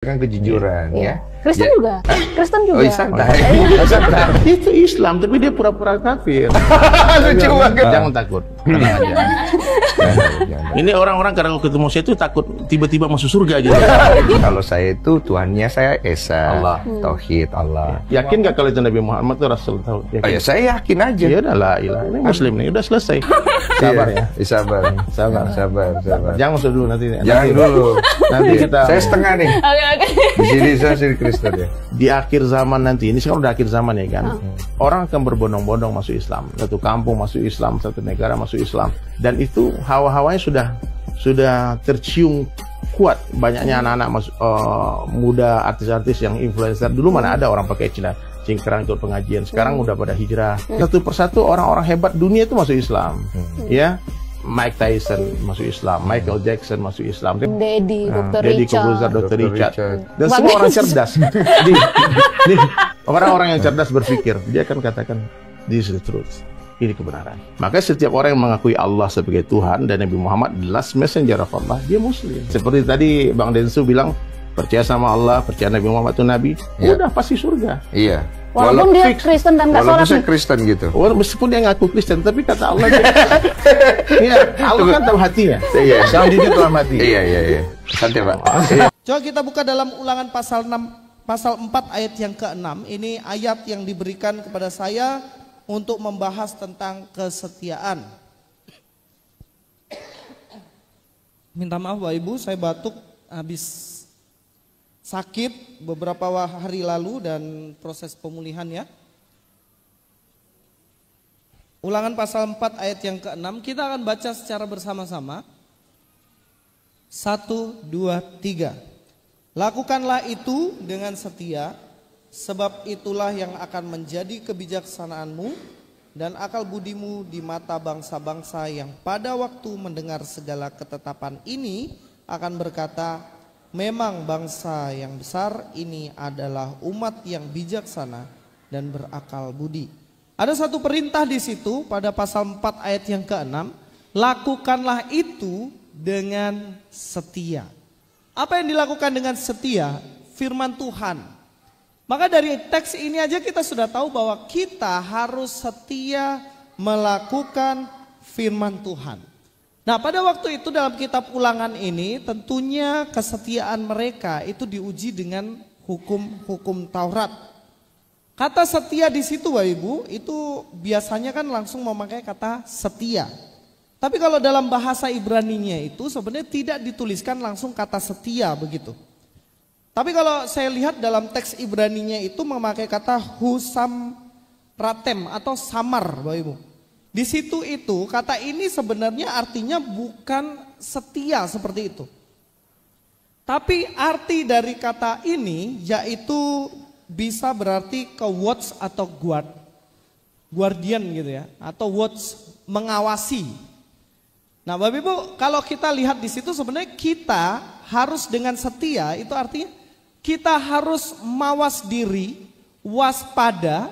Kan kejujuran ya. Kristen Ya. juga. Kristen juga. Oh, santai. Santai. Itu Islam, tapi dia pura-pura kafir. Lucu banget. Jangan takut. Tenang aja. Ini orang-orang kalau ketemu saya itu takut tiba-tiba masuk surga aja. Kalau saya itu Tuhannya saya Esa. Allah. Tauhid Allah. Yakin gak kalau itu Nabi Muhammad itu Rasul tahu? Oh ya, saya yakin aja. Ya udah lah, ini Muslim nih, udah selesai. Sabar ya. Sabar. Sabar. Sabar. Jangan masuk dulu nanti. Jangan dulu. Nanti kita. Saya setengah nih. Oke. Di sini saya sih Kristen ya. Di akhir zaman nanti, ini sekarang udah akhir zaman ya kan, orang akan berbondong-bondong masuk Islam, satu kampung masuk Islam, satu negara masuk Islam, dan itu hawa-hawanya sudah tercium kuat. Banyaknya anak-anak muda, artis-artis yang influencer. Dulu mana ada orang pakai cingkrang ikut pengajian, sekarang udah pada hijrah. Satu persatu orang-orang hebat dunia itu masuk Islam, ya. Mike Tyson masuk Islam, Michael Jackson masuk Islam, Dedi, Dr. Deddy Richard. Corbuzier, Dr. Richard, dan Bang semua orang Richard. cerdas. Orang-orang yang cerdas berpikir, dia akan katakan, this is the truth. Ini kebenaran. Maka setiap orang yang mengakui Allah sebagai Tuhan dan Nabi Muhammad last messenger of Allah, dia Muslim. Seperti tadi Bang Densu bilang, percaya sama Allah, percaya Nabi Muhammad itu Nabi, udah pasti surga. Iya. Walaupun dia Kristen dan gak Walaupun sholat. saya Kristen gitu. Meskipun dia ngaku Kristen, tapi kata Allah, ya, Allah kan tahu hatinya. Iya. Sama dia dalam hati. Iya. Santai Pak. Coba kita buka dalam Ulangan pasal 4 ayat yang ke-6. Ini ayat yang diberikan kepada saya untuk membahas tentang kesetiaan. Minta maaf Bapak Ibu, saya batuk habis sakit beberapa hari lalu dan proses pemulihan ya. Ulangan pasal 4 ayat yang ke-6 kita akan baca secara bersama-sama. 1, 2, 3. Lakukanlah itu dengan setia, sebab itulah yang akan menjadi kebijaksanaanmu dan akal budimu di mata bangsa-bangsa yang pada waktu mendengar segala ketetapan ini akan berkata, memang bangsa yang besar ini adalah umat yang bijaksana dan berakal budi. Ada satu perintah di situ pada pasal 4 ayat yang ke-6, lakukanlah itu dengan setia. Apa yang dilakukan dengan setia? Firman Tuhan. Maka dari teks ini aja kita sudah tahu bahwa kita harus setia melakukan firman Tuhan. Nah, pada waktu itu dalam kitab Ulangan ini tentunya kesetiaan mereka itu diuji dengan hukum-hukum Taurat. Kata setia di situ Bapak Ibu itu biasanya kan langsung memakai kata setia. Tapi kalau dalam bahasa Ibraninya itu sebenarnya tidak dituliskan langsung kata setia begitu. Tapi kalau saya lihat dalam teks Ibraninya itu memakai kata husam ratem atau samar Bapak Ibu. Di situ itu kata ini sebenarnya artinya bukan setia seperti itu. Tapi arti dari kata ini yaitu bisa berarti ke watch atau guardian gitu ya, atau watch mengawasi. Nah Bapak Ibu kalau kita lihat di situ sebenarnya kita harus dengan setia itu artinya kita harus mawas diri, waspada,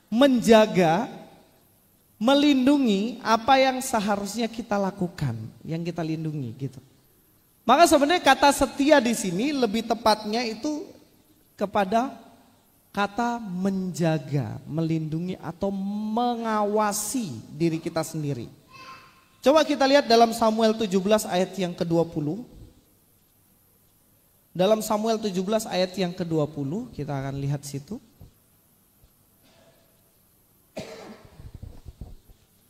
menjaga, melindungi apa yang seharusnya kita lakukan, yang kita lindungi gitu. Maka sebenarnya kata setia di sini lebih tepatnya itu kepada kata menjaga, melindungi atau mengawasi diri kita sendiri. Coba kita lihat dalam Samuel 17 ayat yang ke-20. Dalam Samuel 17 ayat yang ke-20 kita akan lihat situ.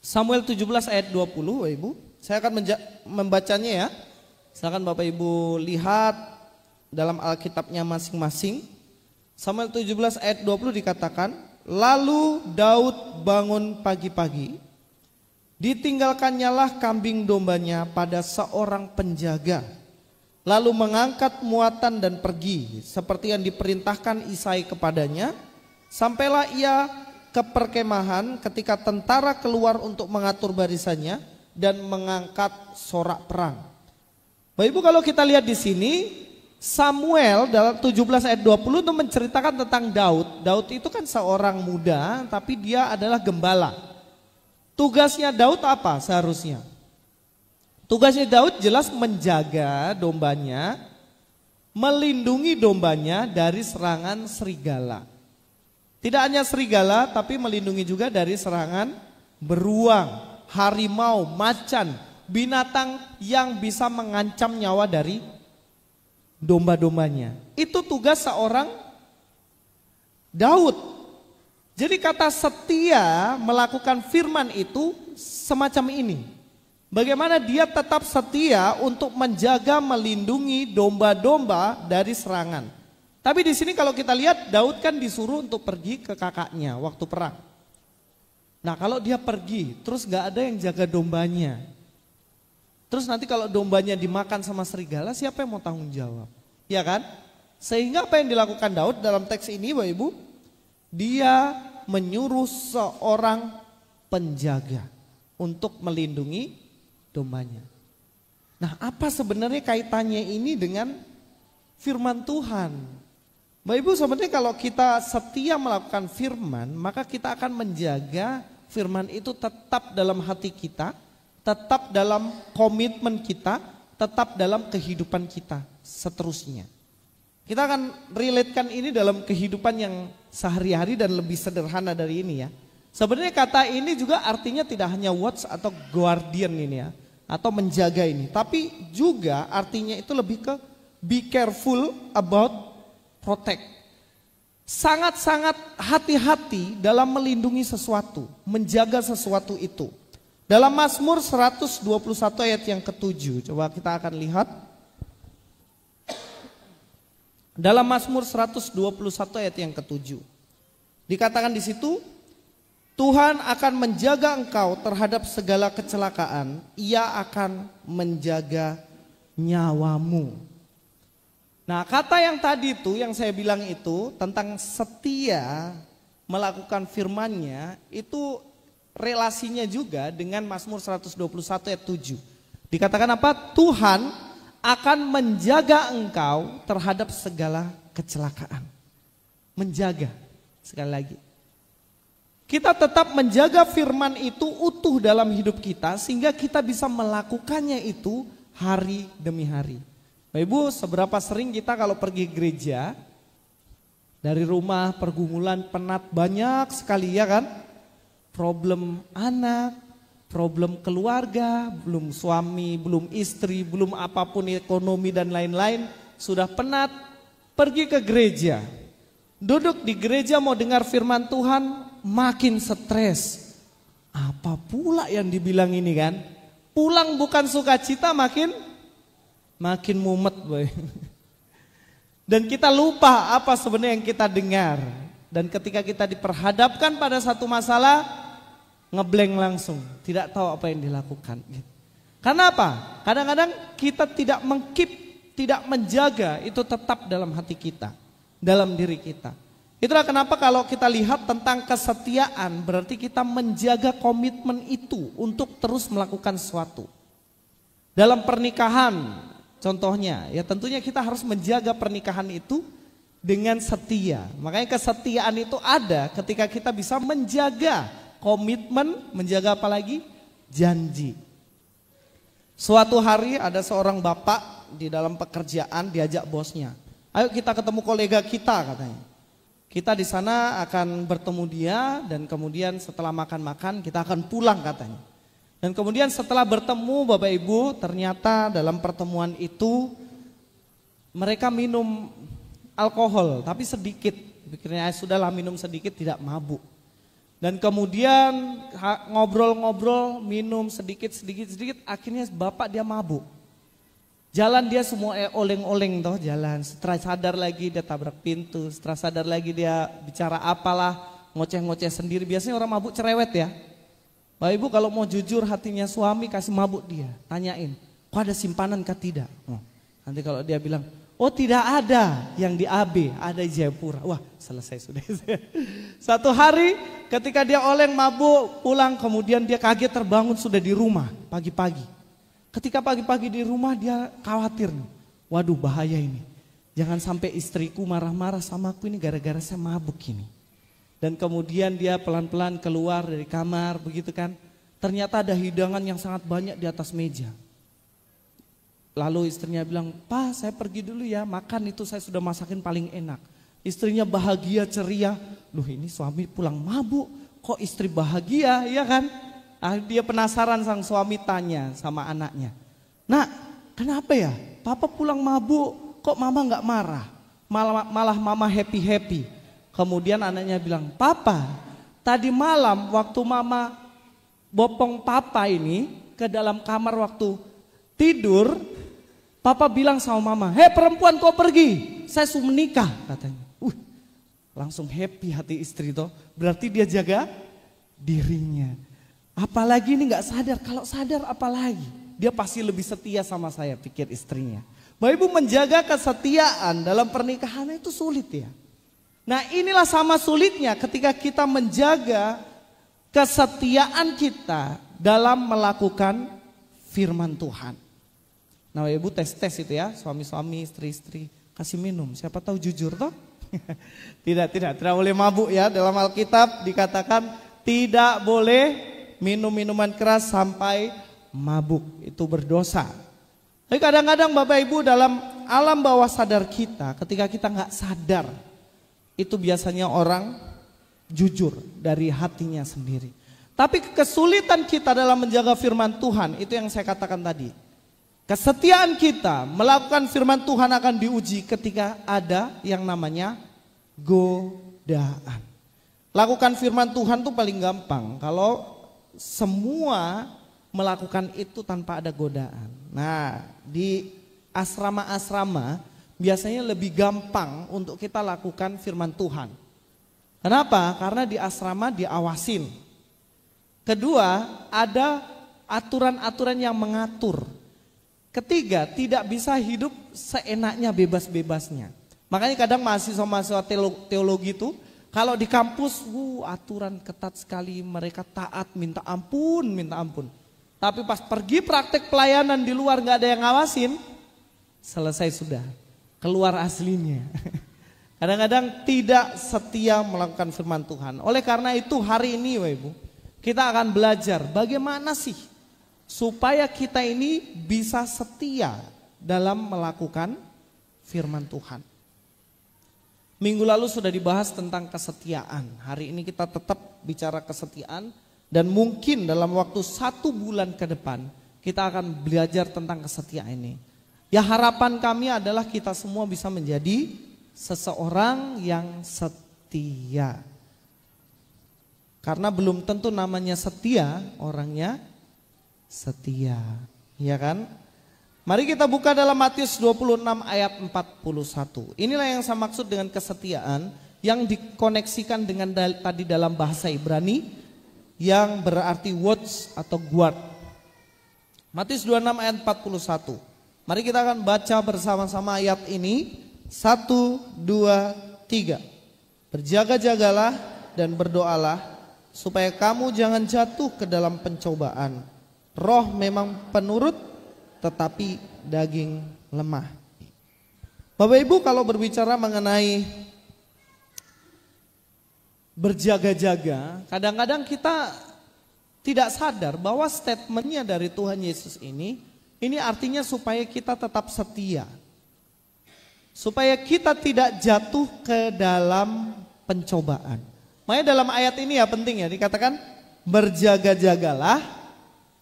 Samuel 17 ayat 20 Bapak Ibu. Saya akan membacanya ya. Silakan Bapak Ibu lihat dalam Alkitabnya masing-masing. Samuel 17 ayat 20 dikatakan, lalu Daud bangun pagi-pagi, ditinggalkannya lah kambing dombanya pada seorang penjaga, lalu mengangkat muatan dan pergi, seperti yang diperintahkan Isai kepadanya, sampailah ia ke perkemahan ketika tentara keluar untuk mengatur barisannya dan mengangkat sorak perang. Bapak Ibu kalau kita lihat di sini, Samuel dalam 17 ayat 20 itu menceritakan tentang Daud. Daud itu kan seorang muda tapi dia adalah gembala. Tugasnya Daud apa seharusnya? Tugasnya Daud jelas menjaga dombanya, melindungi dombanya dari serangan serigala. Tidak hanya serigala, tapi melindungi juga dari serangan beruang, harimau, macan, binatang yang bisa mengancam nyawa dari domba-dombanya. Itu tugas seorang Daud. Jadi kata setia melakukan firman itu semacam ini. Bagaimana dia tetap setia untuk menjaga, melindungi domba-domba dari serangan. Tapi di sini kalau kita lihat, Daud kan disuruh untuk pergi ke kakaknya waktu perang. Nah kalau dia pergi, terus gak ada yang jaga dombanya. Terus nanti kalau dombanya dimakan sama serigala, siapa yang mau tanggung jawab? Ya kan? Sehingga apa yang dilakukan Daud dalam teks ini Bapak Ibu? Dia menyuruh seorang penjaga untuk melindungi dombanya. Nah apa sebenarnya kaitannya ini dengan firman Tuhan? Bapak Ibu sebenarnya kalau kita setia melakukan firman, maka kita akan menjaga firman itu tetap dalam hati kita, tetap dalam komitmen kita, tetap dalam kehidupan kita seterusnya. Kita akan relatekan ini dalam kehidupan yang sehari-hari dan lebih sederhana dari ini ya. Sebenarnya kata ini juga artinya tidak hanya watch atau guardian ini ya, atau menjaga ini, tapi juga artinya itu lebih ke be careful about protect. Sangat-sangat hati-hati dalam melindungi sesuatu, menjaga sesuatu itu. Dalam Mazmur 121 ayat yang ke-7, coba kita akan lihat. Dalam Mazmur 121 ayat yang ke-7. Dikatakan di situ, Tuhan akan menjaga engkau terhadap segala kecelakaan, Ia akan menjaga nyawamu. Nah kata yang tadi itu, yang saya bilang itu tentang setia melakukan firman-Nya, itu relasinya juga dengan Mazmur 121 ayat 7. Dikatakan apa? Tuhan akan menjaga engkau terhadap segala kecelakaan. Menjaga, sekali lagi. Kita tetap menjaga firman itu utuh dalam hidup kita sehingga kita bisa melakukannya itu hari demi hari. Bapak Ibu, seberapa sering kita kalau pergi gereja, dari rumah pergumulan penat banyak sekali ya kan? Problem anak, problem keluarga, belum suami, belum istri, belum apapun ekonomi dan lain-lain, sudah penat, pergi ke gereja. Duduk di gereja mau dengar firman Tuhan, makin stres. Apa pula yang dibilang ini kan? Pulang bukan sukacita, makin mumet boy. Dan kita lupa apa sebenarnya yang kita dengar. Dan ketika kita diperhadapkan pada satu masalah, ngeblank langsung, tidak tahu apa yang dilakukan. Karena apa? Kadang-kadang kita tidak mengkeep, tidak menjaga itu tetap dalam hati kita, dalam diri kita. Itulah kenapa kalau kita lihat tentang kesetiaan, berarti kita menjaga komitmen itu untuk terus melakukan sesuatu. Dalam pernikahan, contohnya, ya tentunya kita harus menjaga pernikahan itu dengan setia. Makanya kesetiaan itu ada ketika kita bisa menjaga komitmen, menjaga apa lagi? Janji. Suatu hari ada seorang bapak di dalam pekerjaan diajak bosnya. Ayo kita ketemu kolega kita katanya. Kita di sana akan bertemu dia dan kemudian setelah makan-makan kita akan pulang katanya. Dan kemudian setelah bertemu Bapak Ibu, ternyata dalam pertemuan itu mereka minum alkohol tapi sedikit. Pikirnya sudahlah minum sedikit tidak mabuk. Dan kemudian ngobrol-ngobrol, minum sedikit, akhirnya bapak dia mabuk. Jalan dia semua oleng-oleng toh jalan, setelah sadar lagi dia tabrak pintu, setelah sadar lagi dia bicara apalah, ngoceh-ngoceh sendiri. Biasanya orang mabuk cerewet ya. Bapak Ibu kalau mau jujur hatinya suami kasih mabuk dia, tanyain, kok ada simpanan kah tidak? Oh, nanti kalau dia bilang, oh tidak ada yang di AB, ada di Jayapura. Wah selesai sudah. Satu hari ketika dia oleng mabuk pulang kemudian dia kaget terbangun sudah di rumah pagi-pagi. Ketika pagi-pagi di rumah dia khawatir nih. Waduh bahaya ini. Jangan sampai istriku marah-marah sama aku ini gara-gara saya mabuk ini. Dan kemudian dia pelan-pelan keluar dari kamar begitu kan. Ternyata ada hidangan yang sangat banyak di atas meja. Lalu istrinya bilang, "Pa, saya pergi dulu ya, makan itu saya sudah masakin paling enak." Istrinya bahagia, ceria. Loh, ini suami pulang mabuk, kok istri bahagia, ya kan? Dia penasaran, sang suami tanya sama anaknya, "Nak, kenapa ya? Papa pulang mabuk, kok mama nggak marah? Malah mama happy-happy." Kemudian anaknya bilang, "Papa, tadi malam waktu mama bopong papa ini ke dalam kamar waktu tidur, papa bilang sama mama, 'Hei perempuan, kau pergi, saya sudah menikah,' katanya." Langsung happy hati istri toh. Berarti dia jaga dirinya. Apalagi ini nggak sadar, kalau sadar apalagi. Dia pasti lebih setia sama saya, pikir istrinya. Bapak Ibu, menjaga kesetiaan dalam pernikahan itu sulit ya. Nah, inilah sama sulitnya ketika kita menjaga kesetiaan kita dalam melakukan firman Tuhan. Nah, Ibu tes itu ya, suami-suami, istri-istri, kasih minum, siapa tahu jujur toh? Tidak boleh mabuk ya. Dalam Alkitab dikatakan tidak boleh minum minuman keras sampai mabuk, itu berdosa. Tapi kadang-kadang Bapak Ibu, dalam alam bawah sadar kita, ketika kita nggak sadar, itu biasanya orang jujur dari hatinya sendiri. Tapi kesulitan kita dalam menjaga firman Tuhan, itu yang saya katakan tadi. Kesetiaan kita melakukan firman Tuhan akan diuji ketika ada yang namanya godaan. Lakukan firman Tuhan tuh paling gampang kalau semua melakukan itu tanpa ada godaan. Nah, di asrama-asrama biasanya lebih gampang untuk kita lakukan firman Tuhan. Kenapa? Karena di asrama diawasin. Kedua, ada aturan-aturan yang mengatur. Ketiga, tidak bisa hidup seenaknya, bebas-bebasnya. Makanya kadang mahasiswa-mahasiswa teologi itu kalau di kampus, aturan ketat sekali, mereka taat, minta ampun. Tapi pas pergi praktek pelayanan di luar nggak ada yang ngawasin, selesai sudah, keluar aslinya. Kadang-kadang tidak setia melakukan firman Tuhan. Oleh karena itu hari ini Bapak Ibu, kita akan belajar bagaimana sih supaya kita ini bisa setia dalam melakukan firman Tuhan. Minggu lalu sudah dibahas tentang kesetiaan. Hari ini kita tetap bicara kesetiaan. Dan mungkin dalam waktu 1 bulan ke depan kita akan belajar tentang kesetiaan ini. Ya, harapan kami adalah kita semua bisa menjadi seseorang yang setia. Karena belum tentu namanya setia, orangnya setia, ya kan? Mari kita buka dalam Matius 26 ayat 41. Inilah yang saya maksud dengan kesetiaan yang dikoneksikan dengan tadi dalam bahasa Ibrani yang berarti watch atau guard. Matius 26 ayat 41. Mari kita akan baca bersama-sama ayat ini. 1, 2, 3. Berjaga-jagalah dan berdoalah supaya kamu jangan jatuh ke dalam pencobaan. Roh memang penurut tetapi daging lemah. Bapak Ibu, kalau berbicara mengenai berjaga-jaga, kadang-kadang kita tidak sadar bahwa statementnya dari Tuhan Yesus ini artinya supaya kita tetap setia. Supaya kita tidak jatuh ke dalam pencobaan. Makanya dalam ayat ini ya penting ya, dikatakan berjaga-jagalah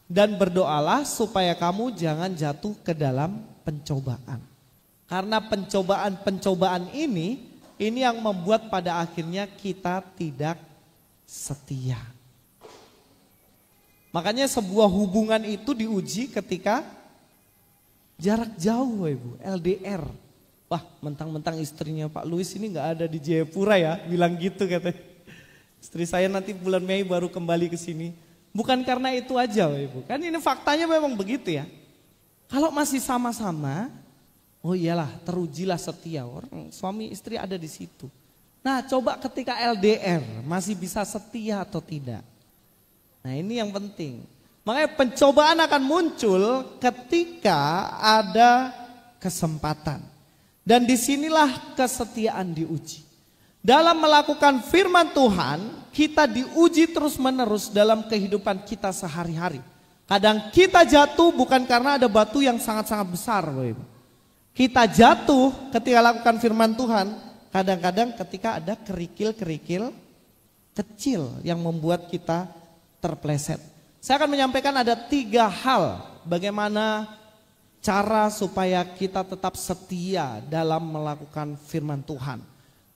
dan berdoalah supaya kamu jangan jatuh ke dalam pencobaan. Karena pencobaan ini yang membuat pada akhirnya kita tidak setia. Makanya sebuah hubungan itu diuji ketika jarak jauh Ibu, LDR. Wah, mentang-mentang istrinya Pak Luis ini nggak ada di Jayapura ya, bilang gitu katanya. Istri saya nanti bulan Mei baru kembali ke sini. Bukan karena itu aja Ibu, kan ini faktanya memang begitu ya. Kalau masih sama-sama, oh iyalah, terujilah setia, orang suami istri ada di situ. Nah, coba ketika LDR masih bisa setia atau tidak. Nah, ini yang penting. Makanya pencobaan akan muncul ketika ada kesempatan. Dan disinilah kesetiaan diuji. Dalam melakukan firman Tuhan, kita diuji terus-menerus dalam kehidupan kita sehari-hari. Kadang kita jatuh bukan karena ada batu yang sangat-sangat besar, Bapak Ibu. Kita jatuh ketika lakukan firman Tuhan, kadang-kadang ketika ada kerikil-kerikil kecil yang membuat kita terpleset. Saya akan menyampaikan ada 3 hal bagaimana cara supaya kita tetap setia dalam melakukan firman Tuhan.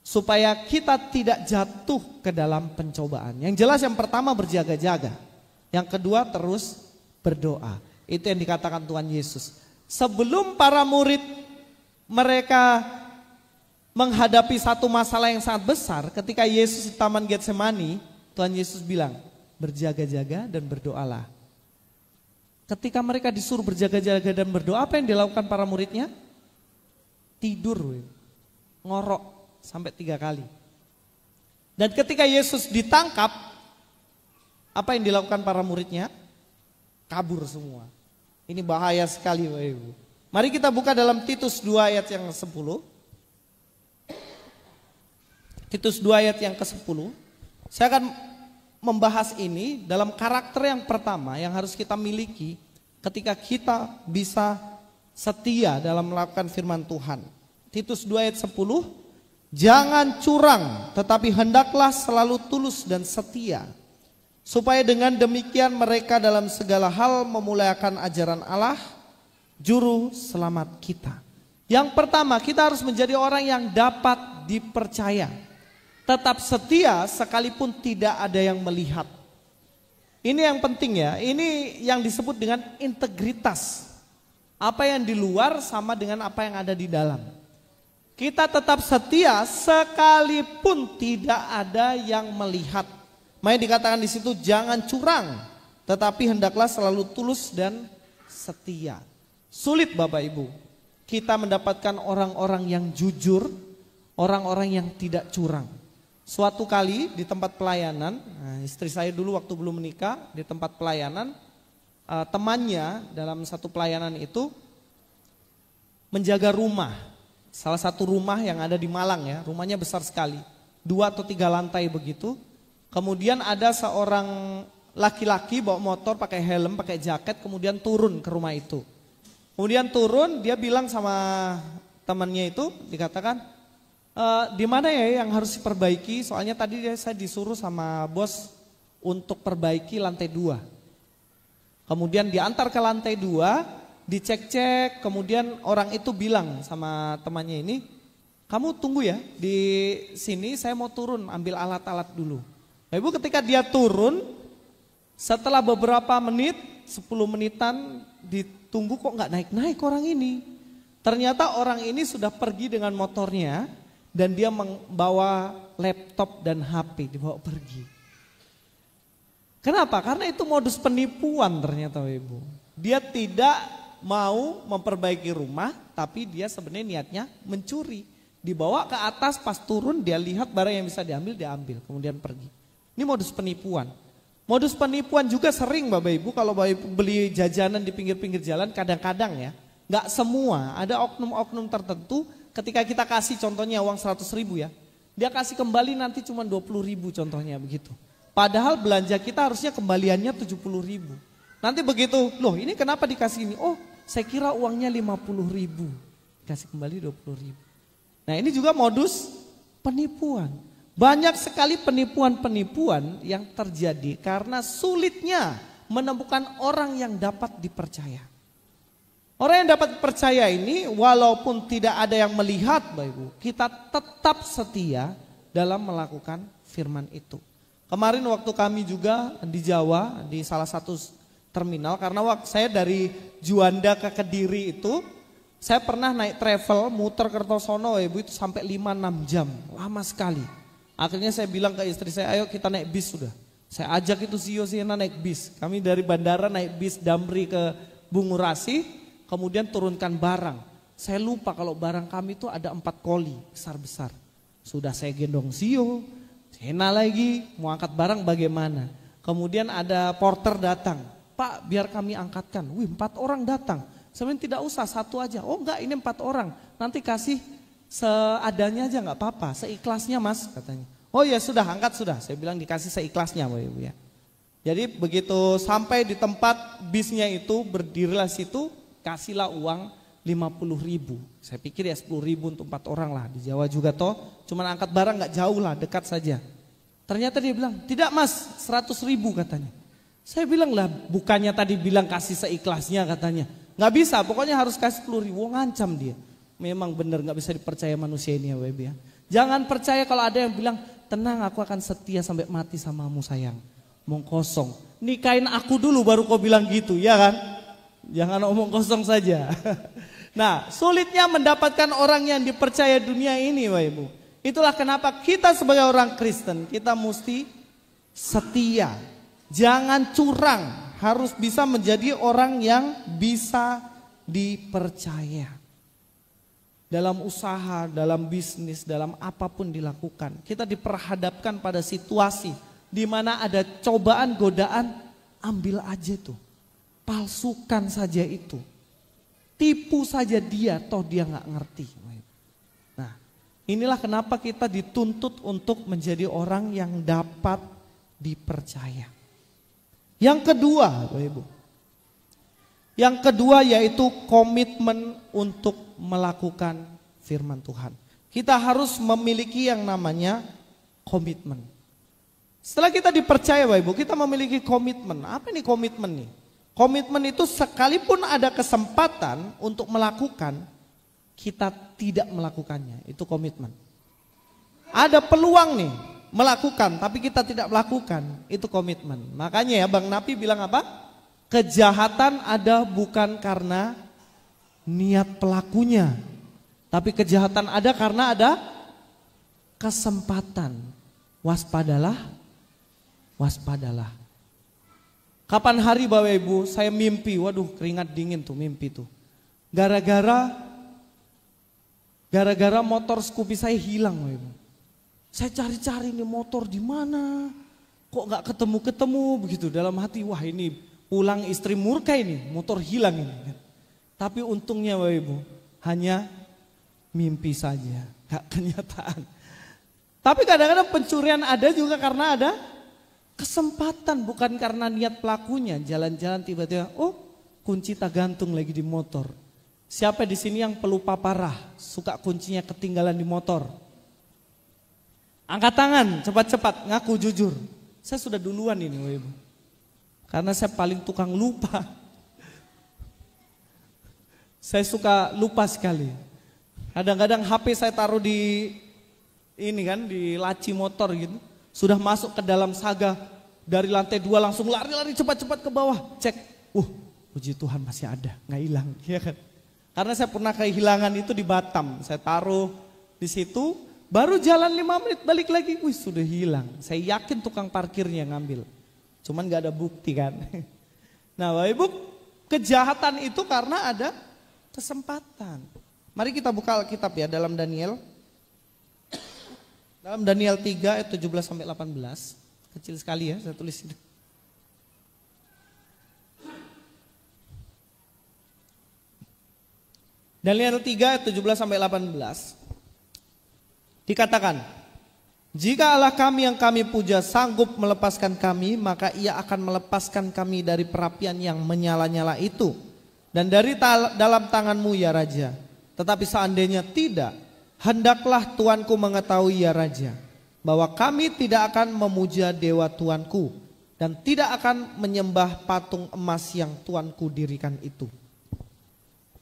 Supaya kita tidak jatuh ke dalam pencobaan. Yang jelas yang pertama berjaga-jaga. Yang kedua terus berdoa. Itu yang dikatakan Tuhan Yesus. Sebelum para murid mereka menghadapi satu masalah yang sangat besar, ketika Yesus di Taman Getsemani, Tuhan Yesus bilang, berjaga-jaga dan berdoalah. Ketika mereka disuruh berjaga-jaga dan berdoa, apa yang dilakukan para muridnya? Tidur, ngorok sampai 3 kali. Dan ketika Yesus ditangkap, apa yang dilakukan para muridnya? Kabur semua. Ini bahaya sekali, Bapak Ibu. Mari kita buka dalam Titus 2 ayat yang 10. Titus 2 ayat yang ke-10. Saya akan membahas ini dalam karakter yang pertama yang harus kita miliki ketika kita bisa setia dalam melakukan firman Tuhan. Titus 2 ayat 10. Jangan curang, tetapi hendaklah selalu tulus dan setia. Supaya dengan demikian mereka dalam segala hal memuliakan ajaran Allah, juru selamat kita. Yang pertama, kita harus menjadi orang yang dapat dipercaya. Tetap setia sekalipun tidak ada yang melihat. Ini yang penting ya, ini yang disebut dengan integritas. Apa yang di luar sama dengan apa yang ada di dalam. Kita tetap setia sekalipun tidak ada yang melihat. Makanya dikatakan di situ jangan curang, tetapi hendaklah selalu tulus dan setia. Sulit Bapak Ibu, kita mendapatkan orang-orang yang jujur, orang-orang yang tidak curang. Suatu kali di tempat pelayanan, istri saya dulu waktu belum menikah di tempat pelayanan, temannya dalam satu pelayanan itu menjaga rumah. Salah satu rumah yang ada di Malang ya, rumahnya besar sekali, 2 atau 3 lantai begitu. Kemudian ada seorang laki-laki bawa motor pakai helm, pakai jaket, kemudian turun ke rumah itu. Kemudian turun, dia bilang sama temannya itu, dikatakan, di mana ya yang harus diperbaiki? Soalnya tadi saya disuruh sama bos untuk perbaiki lantai 2. Kemudian diantar ke lantai 2, dicek-cek, kemudian orang itu bilang sama temannya ini, kamu tunggu ya di sini, saya mau turun ambil alat-alat dulu. Ibu ketika dia turun, setelah beberapa menit, 10 menitan ditunggu kok nggak naik-naik orang ini. Ternyata orang ini sudah pergi dengan motornya dan dia membawa laptop dan HP dibawa pergi. Kenapa? Karena itu modus penipuan ternyata Ibu. Dia tidak mau memperbaiki rumah tapi dia sebenarnya niatnya mencuri. Dibawa ke atas pas turun dia lihat barang yang bisa diambil, dia ambil kemudian pergi. Ini modus penipuan. Modus penipuan juga sering Bapak Ibu kalau Bapak Ibu beli jajanan di pinggir-pinggir jalan kadang-kadang ya. Gak semua, ada oknum-oknum tertentu ketika kita kasih contohnya uang 100.000 ya. Dia kasih kembali nanti cuma 20.000 contohnya begitu. Padahal belanja kita harusnya kembaliannya 70.000. Nanti begitu, loh ini kenapa dikasih ini? Oh saya kira uangnya 50.000. Kasih kembali 20.000. Nah ini juga modus penipuan. Banyak sekali penipuan-penipuan yang terjadi karena sulitnya menemukan orang yang dapat dipercaya. Orang yang dapat dipercaya ini walaupun tidak ada yang melihat Bapak Ibu, kita tetap setia dalam melakukan firman itu. Kemarin waktu kami juga di Jawa di salah satu terminal, karena waktu saya dari Juanda ke Kediri itu, saya pernah naik travel muter Kertosono Ibu itu sampai 5-6 jam, lama sekali. Akhirnya saya bilang ke istri saya, ayo kita naik bis sudah. Saya ajak itu si Yosina naik bis. Kami dari bandara naik bis Damri ke Bungurasi, kemudian turunkan barang. Saya lupa kalau barang kami itu ada 4 koli besar-besar. Sudah saya gendong Sio, Sena lagi, mau angkat barang bagaimana. Kemudian ada porter datang, Pak biar kami angkatkan. Wih 4 orang datang, sebenarnya tidak usah 1 aja. Oh enggak ini 4 orang, nanti kasih seadanya aja nggak apa-apa, seikhlasnya mas katanya. Oh ya sudah angkat sudah, saya bilang dikasih seikhlasnya Bapak Ibu ya. Jadi begitu sampai di tempat bisnya itu, berdirilah situ, kasihlah uang 50.000. Saya pikir ya 10.000 untuk 4 orang lah, di Jawa juga toh. Cuman angkat barang nggak jauh lah, dekat saja. Ternyata dia bilang, tidak mas, 100.000 katanya. Saya bilang lah, bukannya tadi bilang kasih seikhlasnya katanya. Nggak bisa, pokoknya harus kasih 10.000, ngancam dia. Memang benar nggak bisa dipercaya manusia ini ya Web ya. Jangan percaya kalau ada yang bilang, tenang aku akan setia sampai mati samamu sayang. Omong kosong, nikahin aku dulu baru kau bilang gitu, ya kan? Jangan omong kosong saja. Nah, sulitnya mendapatkan orang yang dipercaya dunia ini, Bapak Ibu. Itulah kenapa kita sebagai orang Kristen, kita mesti setia. Jangan curang, harus bisa menjadi orang yang bisa dipercaya. Dalam usaha, dalam bisnis, dalam apapun dilakukan, kita diperhadapkan pada situasi di mana ada cobaan, godaan, ambil aja tuh. Palsukan saja itu. Tipu saja dia, toh dia nggak ngerti. Nah, inilah kenapa kita dituntut untuk menjadi orang yang dapat dipercaya. Yang kedua, Bapak Ibu. Yang kedua yaitu komitmen untuk melakukan firman Tuhan. Kita harus memiliki yang namanya komitmen. Setelah kita dipercaya Bapak Ibu, kita memiliki komitmen. Apa ini komitmen nih? Komitmen itu sekalipun ada kesempatan untuk melakukan, kita tidak melakukannya. Itu komitmen. Ada peluang nih melakukan, tapi kita tidak melakukan. Itu komitmen. Makanya ya Bang Napi bilang apa? Kejahatan ada bukan karena niat pelakunya, tapi kejahatan ada karena ada kesempatan. Waspadalah, waspadalah. Kapan hari Bapak Ibu saya mimpi, waduh keringat dingin tuh mimpi tuh. Gara-gara motor Scoopy saya hilang Bapak Ibu. Saya cari-cari nih motor di mana, kok nggak ketemu-ketemu begitu dalam hati. Wah ini pulang istri murka ini, motor hilang ini. Tapi untungnya Bapak Ibu hanya mimpi saja, gak kenyataan. Tapi kadang-kadang pencurian ada juga karena ada kesempatan, bukan karena niat pelakunya. Jalan-jalan tiba-tiba, oh kunci tak gantung lagi di motor. Siapa di sini yang pelupa parah, suka kuncinya ketinggalan di motor? Angkat tangan, cepat-cepat, ngaku jujur. Saya sudah duluan ini Bapak Ibu. Karena saya paling tukang lupa. Saya suka lupa sekali. Kadang-kadang HP saya taruh di ini kan, di laci motor gitu. Sudah masuk ke dalam saga, dari lantai 2 langsung lari-lari cepat-cepat ke bawah. Cek, puji Tuhan masih ada, nggak hilang. Ya kan? Karena saya pernah kehilangan itu di Batam. Saya taruh di situ, baru jalan 5 menit balik lagi, sudah hilang. Saya yakin tukang parkirnya ngambil. Cuman gak ada bukti kan. Nah Bapak Ibu, kejahatan itu karena ada kesempatan. Mari kita buka Alkitab ya dalam Daniel. Dalam Daniel 3 ayat 17-18. Kecil sekali ya saya tulis itu. Daniel 3 ayat 17-18. Dikatakan, jika Allah kami yang kami puja sanggup melepaskan kami, maka ia akan melepaskan kami dari perapian yang menyala-nyala itu. Dan dari dalam tanganmu ya Raja. Tetapi seandainya tidak, hendaklah Tuanku mengetahui ya Raja, bahwa kami tidak akan memuja dewa Tuanku, dan tidak akan menyembah patung emas yang Tuanku dirikan itu.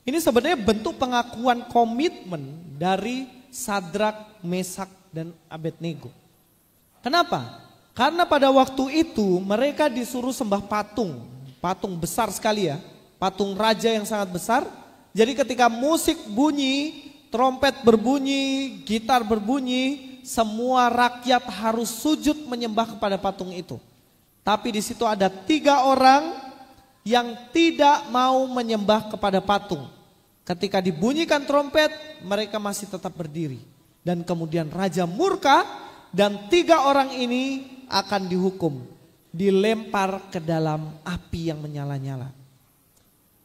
Ini sebenarnya bentuk pengakuan komitmen dari Sadrak, Mesak, dan Abednego. Kenapa? Karena pada waktu itu mereka disuruh sembah patung. Patung besar sekali ya. Patung raja yang sangat besar. Jadi ketika musik bunyi, trompet berbunyi, gitar berbunyi, semua rakyat harus sujud menyembah kepada patung itu. Tapi di situ ada 3 orang yang tidak mau menyembah kepada patung. Ketika dibunyikan trompet, mereka masih tetap berdiri. Dan kemudian raja murka dan 3 orang ini akan dihukum. Dilempar ke dalam api yang menyala-nyala.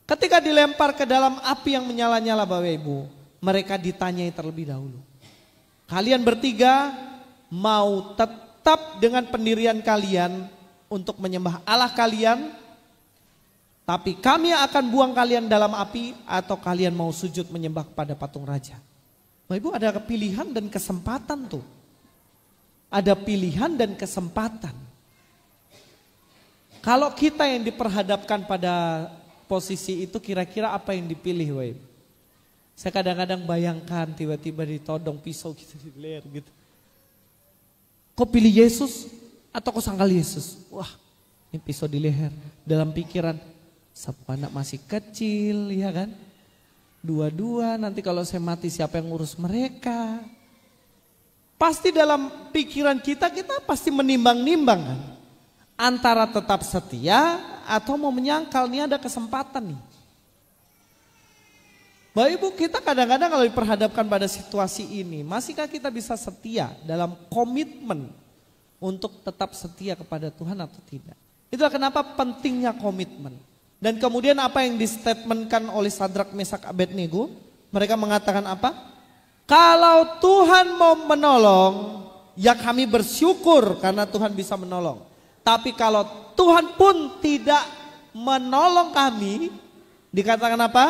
Ketika dilempar ke dalam api yang menyala-nyala Bapak Ibu, mereka ditanyai terlebih dahulu. Kalian bertiga mau tetap dengan pendirian kalian untuk menyembah Allah kalian, tapi kami akan buang kalian dalam api, atau kalian mau sujud menyembah kepada patung raja. Bapak Ibu, ada pilihan dan kesempatan tuh. Ada pilihan dan kesempatan. Kalau kita yang diperhadapkan pada posisi itu, kira-kira apa yang dipilih, Bapak Ibu? Saya kadang-kadang bayangkan tiba-tiba ditodong pisau gitu di leher gitu. Kau pilih Yesus atau kau sangkal Yesus? Wah, ini pisau di leher. Dalam pikiran, satu anak masih kecil, ya kan? Dua-dua, nanti kalau saya mati siapa yang ngurus mereka? Pasti dalam pikiran kita pasti menimbang-nimbang kan? Antara tetap setia atau mau menyangkal, nih ada kesempatan nih. Bapak Ibu, kita kadang-kadang kalau diperhadapkan pada situasi ini, masihkah kita bisa setia dalam komitmen untuk tetap setia kepada Tuhan atau tidak? Itulah kenapa pentingnya komitmen. Dan kemudian apa yang distatementkan oleh Sadrak, Mesak, Abednego? Mereka mengatakan apa? Kalau Tuhan mau menolong, ya kami bersyukur karena Tuhan bisa menolong. Tapi kalau Tuhan pun tidak menolong kami, dikatakan apa?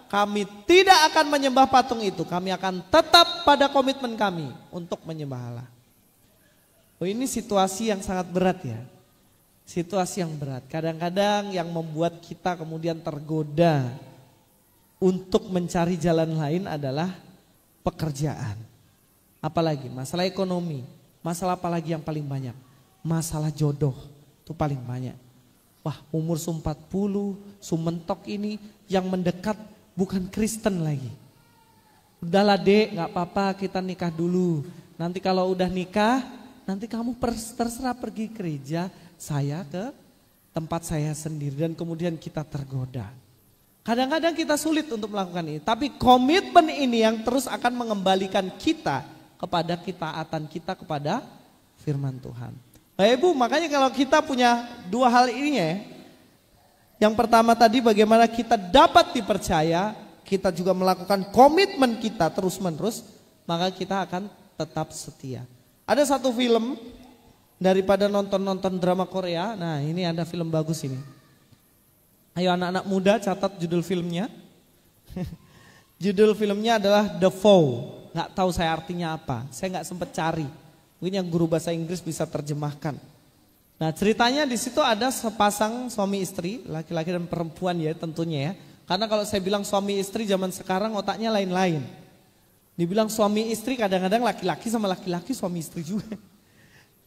Kami tidak akan menyembah patung itu. Kami akan tetap pada komitmen kami untuk menyembah Allah. Oh, ini situasi yang sangat berat ya. Situasi yang berat. Kadang-kadang yang membuat kita kemudian tergoda untuk mencari jalan lain adalah pekerjaan. Apalagi masalah ekonomi. Masalah apalagi yang paling banyak? Masalah jodoh. Itu paling banyak. Wah, umur 40, sumentok ini yang mendekat bukan Kristen lagi. Udahlah dek, gak apa-apa, kita nikah dulu. Nanti kalau udah nikah, nanti kamu terserah pergi gereja, saya ke tempat saya sendiri, dan kemudian kita tergoda. Kadang-kadang kita sulit untuk melakukan ini, tapi komitmen ini yang terus akan mengembalikan kita kepada ketaatan kita kepada firman Tuhan. Bapak Ibu, makanya kalau kita punya dua hal ini ya. Yang pertama tadi bagaimana kita dapat dipercaya, kita juga melakukan komitmen kita terus-menerus, maka kita akan tetap setia. Ada satu film, daripada nonton-nonton drama Korea, nah ini ada film bagus ini. Ayo anak-anak muda catat judul filmnya. Judul filmnya adalah The Vow. Gak tahu saya artinya apa, saya gak sempat cari. Mungkin yang guru bahasa Inggris bisa terjemahkan. Nah ceritanya di situ ada sepasang suami istri, laki-laki dan perempuan ya tentunya ya. Karena kalau saya bilang suami istri zaman sekarang otaknya lain-lain. Dibilang suami istri kadang-kadang laki-laki sama laki-laki suami istri juga.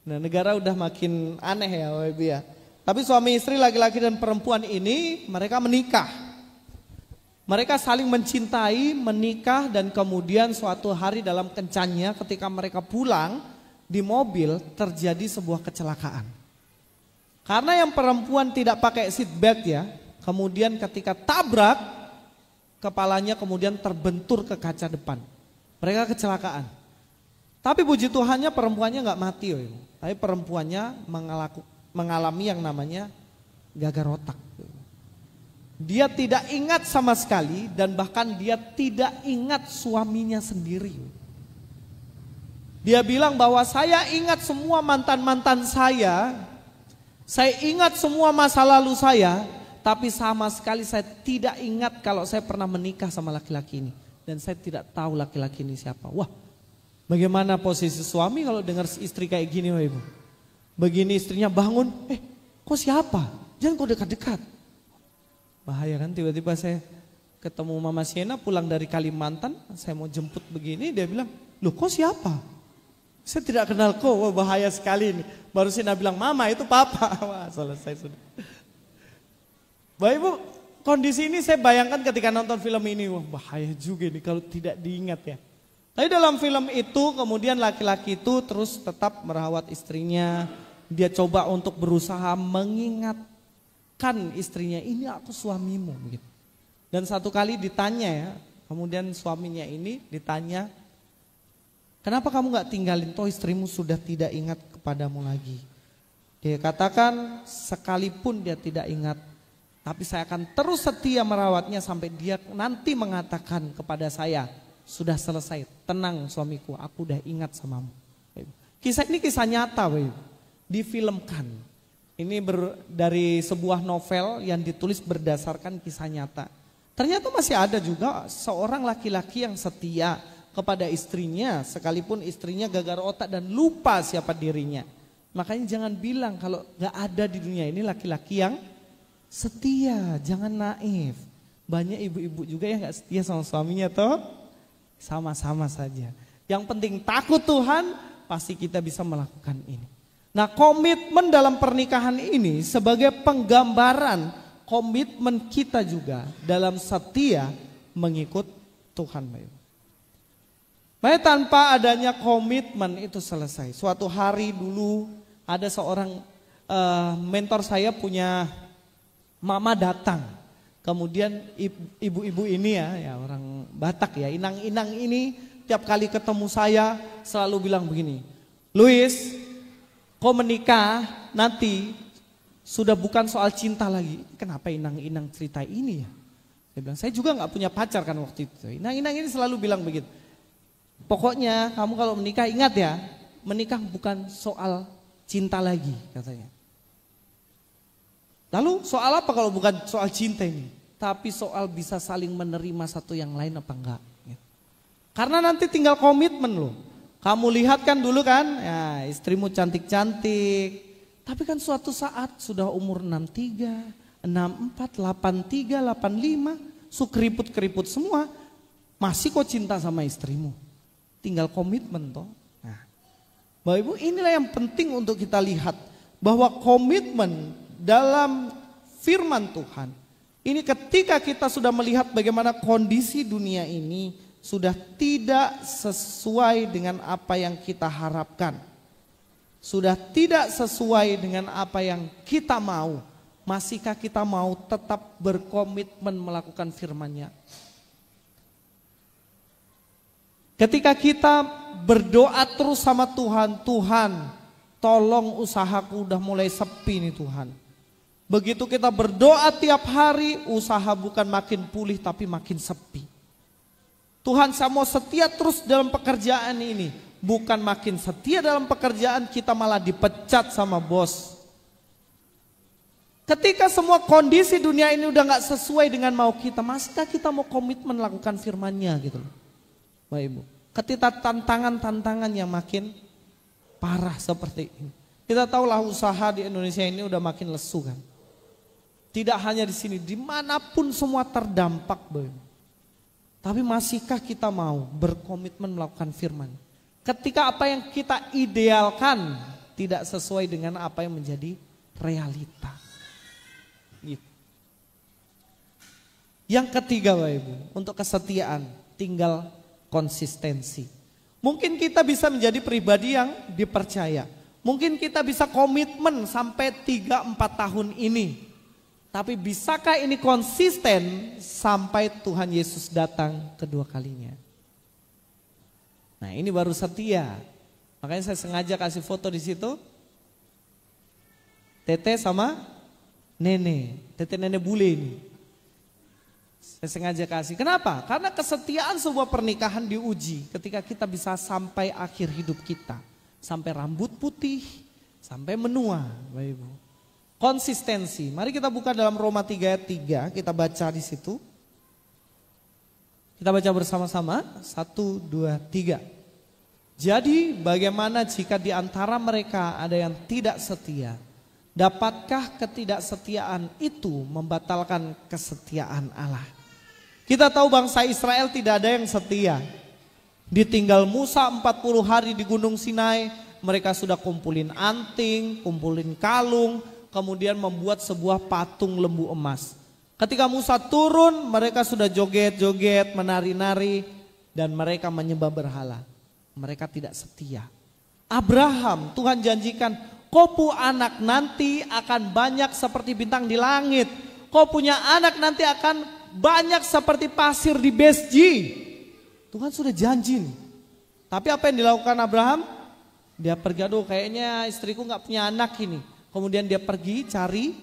Nah negara udah makin aneh ya Bapak Ibu ya. Tapi suami istri laki-laki dan perempuan ini mereka menikah. Mereka saling mencintai, menikah, dan kemudian suatu hari dalam kencannya ketika mereka pulang di mobil terjadi sebuah kecelakaan. Karena yang perempuan tidak pakai seat belt ya, kemudian ketika tabrak, kepalanya kemudian terbentur ke kaca depan. Mereka kecelakaan. Tapi puji Tuhannya perempuannya nggak mati, tapi perempuannya mengalami yang namanya gagal otak. Dia tidak ingat sama sekali dan bahkan dia tidak ingat suaminya sendiri. Dia bilang bahwa saya ingat semua mantan-mantan saya ingat semua masa lalu saya, tapi sama sekali saya tidak ingat kalau saya pernah menikah sama laki-laki ini. Dan saya tidak tahu laki-laki ini siapa. Wah, bagaimana posisi suami kalau dengar istri kayak gini, Ibu? Begini istrinya bangun, kok siapa? Jangan kau dekat-dekat. Bahaya kan, tiba-tiba saya ketemu Mama Siena pulang dari Kalimantan, saya mau jemput begini, dia bilang, loh kok siapa? Saya tidak kenal kok, wah bahaya sekali ini. Baru Siena bilang, Mama itu Papa. Wah selesai sudah. Bapak Ibu, kondisi ini saya bayangkan ketika nonton film ini, wah bahaya juga ini kalau tidak diingat ya. Tapi dalam film itu kemudian laki-laki itu terus tetap merawat istrinya. Dia coba untuk berusaha mengingatkan istrinya, ini aku suamimu. Begitu. Dan satu kali ditanya ya, kemudian suaminya ini ditanya, kenapa kamu gak tinggalin, toh istrimu sudah tidak ingat kepadamu lagi. Dia katakan sekalipun dia tidak ingat, tapi saya akan terus setia merawatnya sampai dia nanti mengatakan kepada saya, sudah selesai, tenang suamiku, aku udah ingat samamu. Kisah ini kisah nyata, difilmkan. Ini dari sebuah novel yang ditulis berdasarkan kisah nyata. Ternyata masih ada juga seorang laki-laki yang setia kepada istrinya, sekalipun istrinya gagar otak dan lupa siapa dirinya. Makanya jangan bilang kalau gak ada di dunia ini laki-laki yang setia, jangan naif. Banyak ibu-ibu juga yang gak setia sama suaminya toh, sama-sama saja. Yang penting takut Tuhan, pasti kita bisa melakukan ini. Nah, komitmen dalam pernikahan ini sebagai penggambaran komitmen kita juga dalam setia mengikut Tuhan. Makanya tanpa adanya komitmen itu selesai. Suatu hari dulu ada seorang mentor saya punya mama datang. Kemudian ibu-ibu ini ya orang Batak ya, inang-inang ini tiap kali ketemu saya selalu bilang begini, Luis, kau menikah nanti sudah bukan soal cinta lagi. Kenapa inang-inang cerita ini ya? Saya bilang, saya juga gak punya pacar kan waktu itu. Inang-inang ini selalu bilang begitu. Pokoknya kamu kalau menikah ingat ya, menikah bukan soal cinta lagi katanya. Lalu soal apa kalau bukan soal cinta ini? Tapi soal bisa saling menerima satu yang lain apa enggak. Karena nanti tinggal komitmen loh. Kamu lihat kan dulu kan, ya istrimu cantik-cantik. Tapi kan suatu saat sudah umur 63, 64, 83, 85. Keriput-keriput semua. Masih kok cinta sama istrimu. Tinggal komitmen toh. Nah, Bapak Ibu, inilah yang penting untuk kita lihat. Bahwa komitmen dalam firman Tuhan. Ini ketika kita sudah melihat bagaimana kondisi dunia ini sudah tidak sesuai dengan apa yang kita harapkan. Sudah tidak sesuai dengan apa yang kita mau. Masihkah kita mau tetap berkomitmen melakukan firman-Nya? Ketika kita berdoa terus sama Tuhan, Tuhan tolong usahaku udah mulai sepi nih Tuhan. Begitu kita berdoa tiap hari, usaha bukan makin pulih tapi makin sepi. Tuhan, saya mau setia terus dalam pekerjaan ini. Bukan makin setia dalam pekerjaan, kita malah dipecat sama bos. Ketika semua kondisi dunia ini udah gak sesuai dengan mau kita, masihkah kita mau komitmen melakukan firman-Nya gitu loh. Bapak Ibu, ketika tantangan-tantangan yang makin parah seperti ini. Kita tahulah usaha di Indonesia ini udah makin lesu kan. Tidak hanya di sini, dimanapun semua terdampak Bapak Ibu. Tapi masihkah kita mau berkomitmen melakukan firman? Ketika apa yang kita idealkan tidak sesuai dengan apa yang menjadi realita. Gitu. Yang ketiga Bapak Ibu, untuk kesetiaan tinggal konsistensi. Mungkin kita bisa menjadi pribadi yang dipercaya. Mungkin kita bisa komitmen sampai 3-4 tahun ini. Tapi bisakah ini konsisten sampai Tuhan Yesus datang kedua kalinya? Nah, ini baru setia. Makanya saya sengaja kasih foto di situ. Tete sama Nene. Tete Nene bule ini. Saya sengaja kasih. Kenapa? Karena kesetiaan sebuah pernikahan diuji ketika kita bisa sampai akhir hidup kita. Sampai rambut putih, sampai menua, Bapak Ibu. Konsistensi. Mari kita buka dalam Roma 3 ayat 3, kita baca di situ. Kita baca bersama-sama, 1, 2, 3. Jadi bagaimana jika di antara mereka ada yang tidak setia? Dapatkah ketidaksetiaan itu membatalkan kesetiaan Allah? Kita tahu bangsa Israel tidak ada yang setia. Ditinggal Musa 40 hari di Gunung Sinai, mereka sudah kumpulin anting, kumpulin kalung, kemudian membuat sebuah patung lembu emas. Ketika Musa turun, mereka sudah joget-joget, menari-nari, dan mereka menyembah berhala. Mereka tidak setia. Abraham, Tuhan janjikan, kau punya anak nanti akan banyak seperti bintang di langit. Kau punya anak nanti akan banyak seperti pasir di Besji. Tuhan sudah janji nih. Tapi apa yang dilakukan Abraham? Dia pergi, aduh kayaknya istriku gak punya anak ini. Kemudian dia pergi cari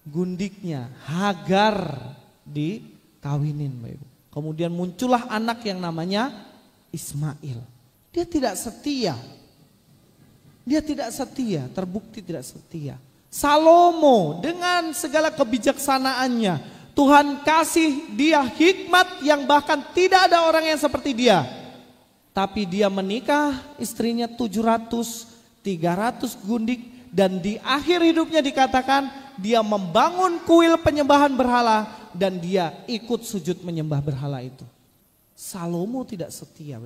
gundiknya, Hagar dikawinin. Kemudian muncullah anak yang namanya Ismail. Dia tidak setia. Dia tidak setia, terbukti tidak setia. Salomo dengan segala kebijaksanaannya, Tuhan kasih dia hikmat yang bahkan tidak ada orang yang seperti dia. Tapi dia menikah, istrinya 700, 300 gundik, dan di akhir hidupnya dikatakan dia membangun kuil penyembahan berhala dan dia ikut sujud menyembah berhala itu. Salomo tidak setia.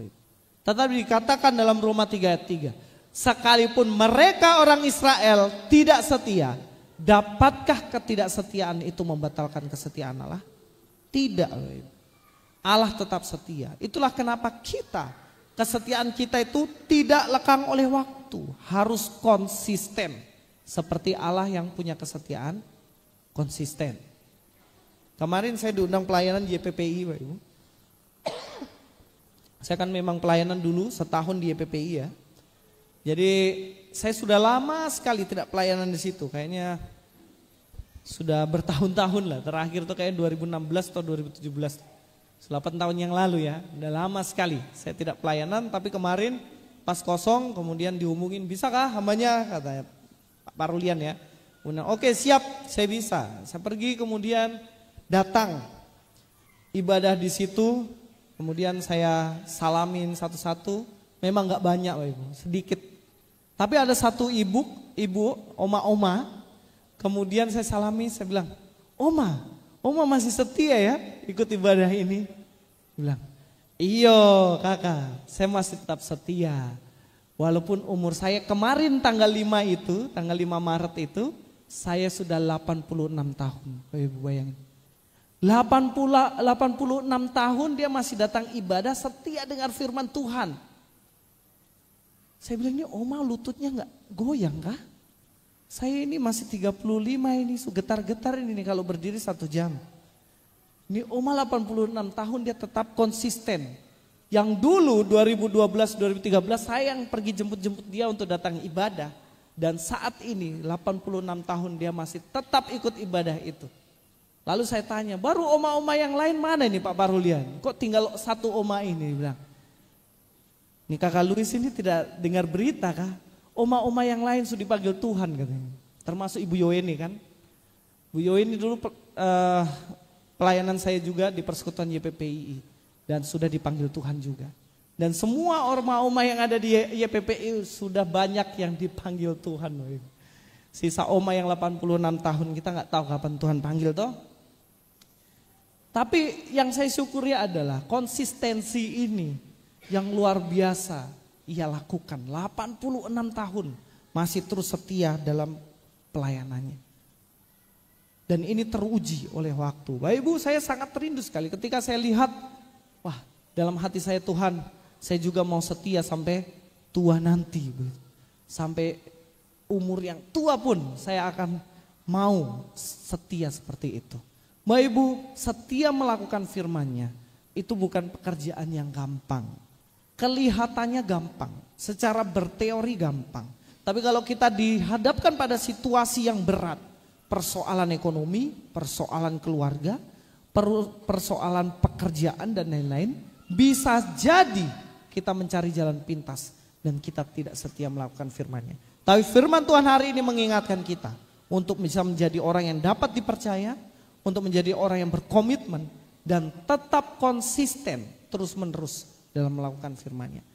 Tetapi dikatakan dalam Roma 3 ayat 3, sekalipun mereka orang Israel tidak setia, dapatkah ketidaksetiaan itu membatalkan kesetiaan Allah? Tidak. Allah tetap setia. Itulah kenapa kesetiaan kita itu tidak lekang oleh waktu, harus konsisten. Seperti Allah yang punya kesetiaan konsisten. Kemarin saya diundang pelayanan YPPI, Pak Ibu. Saya kan memang pelayanan dulu setahun di YPPI ya. Jadi saya sudah lama sekali tidak pelayanan di situ. Kayaknya sudah bertahun-tahun lah. Terakhir tuh kayak 2016 atau 2017. 8 tahun yang lalu ya. Udah lama sekali saya tidak pelayanan. Tapi kemarin pas kosong kemudian dihubungin, bisakah hambanya, katanya Pak Rulian ya. Kemudian, oke siap, saya bisa. Saya pergi kemudian datang ibadah di situ. Kemudian saya salamin satu-satu. Memang gak banyak Pak Ibu, sedikit. Tapi ada satu ibu, oma-oma. Kemudian saya salami, saya bilang, Oma masih setia ya ikut ibadah ini? Bilang, iyo kakak, saya masih tetap setia. Walaupun umur saya kemarin tanggal 5 itu, tanggal 5 Maret itu, saya sudah 86 tahun. Ibu bayangin. 86 tahun dia masih datang ibadah setia dengan firman Tuhan. Saya bilang, ini oma lututnya gak goyang kah? Saya ini masih 35 ini, getar-getar ini nih kalau berdiri 1 jam. Ini oma 86 tahun dia tetap konsisten. Yang dulu 2012-2013 saya yang pergi jemput-jemput dia untuk datang ibadah. Dan saat ini 86 tahun dia masih tetap ikut ibadah itu. Lalu saya tanya, baru oma-oma yang lain mana nih Pak Barulian? Kok tinggal satu oma ini? Bilang, ini kakak Luis ini tidak dengar berita kah? Oma-oma yang lain sudah dipanggil Tuhan katanya. Termasuk Ibu Yoeni kan. Bu Yoeni dulu pelayanan saya juga di Persekutuan YPPI. Dan sudah dipanggil Tuhan juga. Dan semua oma-oma yang ada di YPPI sudah banyak yang dipanggil Tuhan. Sisa oma yang 86 tahun kita gak tahu kapan Tuhan panggil toh. Tapi yang saya syukuri adalah konsistensi ini yang luar biasa ia lakukan. 86 tahun masih terus setia dalam pelayanannya. Dan ini teruji oleh waktu. Bapak Ibu, saya sangat rindu sekali ketika saya lihat, wah dalam hati saya Tuhan, saya juga mau setia sampai tua nanti. Sampai umur yang tua pun saya akan mau setia seperti itu. Bapak Ibu, setia melakukan firman-Nya itu bukan pekerjaan yang gampang. Kelihatannya gampang, secara berteori gampang. Tapi kalau kita dihadapkan pada situasi yang berat, persoalan ekonomi, persoalan keluarga, persoalan pekerjaan dan lain-lain, bisa jadi kita mencari jalan pintas dan kita tidak setia melakukan firman-Nya. Tapi firman Tuhan hari ini mengingatkan kita untuk bisa menjadi orang yang dapat dipercaya, untuk menjadi orang yang berkomitmen dan tetap konsisten terus-menerus dalam melakukan firman-Nya.